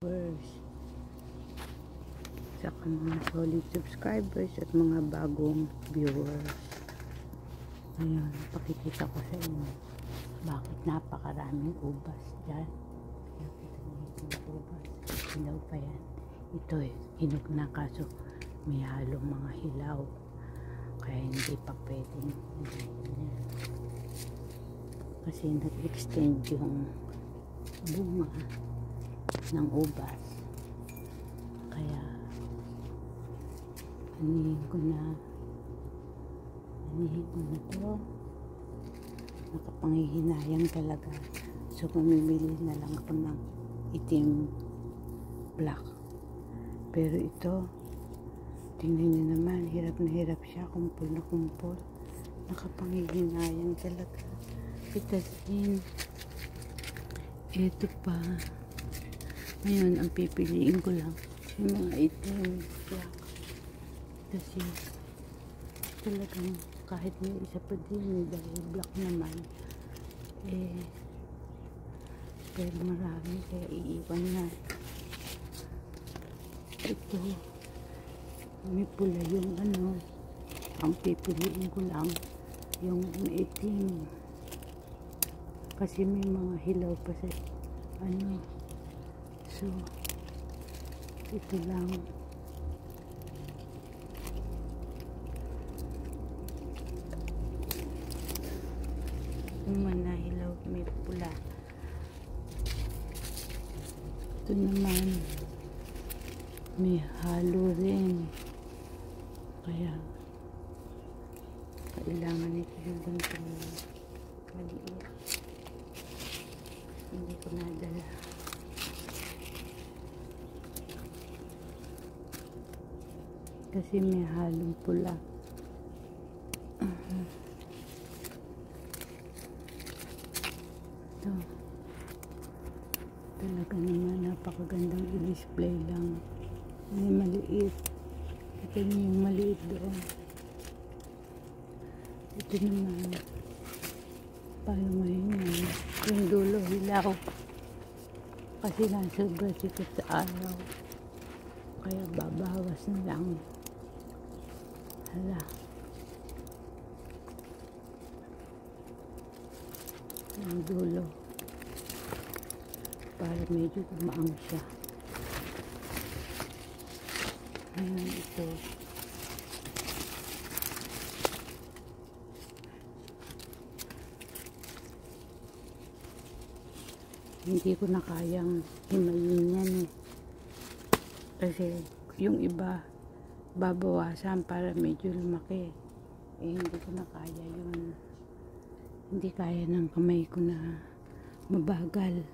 viewers, saka mga solid subscribers at mga bagong viewers. Ngayon, pakikita ko sa inyo bakit napakaraming ubas dyan. Nakita niyo yung ubas, hilaw pa yan. Ito hinog na, kaso may halong mga hilaw, kaya hindi pa pwedeng kasi nag-extend yung bunga ng ubas, kaya anihin ko na to. Nakapangihinayang talaga, so pumimili na lang ako ng itim black. Pero ito, tingnan nyo naman, hirap na hirap siya, kumpul na kumpul. Nakapangihinayang talaga. Pitasin. Ito pa. Ngayon, ang pipiliin ko lang yung mga itim black. Kasi talagang kahit may isa pa din dahil black naman, pero marami, kaya iiwan na. Ito, may pula yung ang pipiliin ko lang yung maitim, kasi may mga hilaw pa sa so ito lang. Yung mga hilaw may pula. Ito naman may halo rin, kaya kailangan ito yung ganito maliit. Hindi ko nadala. Kasi may halong pula. Ito. Talaga naman napakagandang i-display lang. May maliit. Ito yung maliit doon. Ito naman. Paano ngayon yan? Yung dulo hilaw. Kasi nasobra sikat sa araw. Kaya babawas na lang. Hala. Yung dulo. Para medyo gumaang siya. Ngayon ito. Hindi ko na kayang himayin yan kasi yung iba babawasan para medyo lumaki. Hindi ko na kaya yun. Hindi kaya ng kamay ko na mabagal.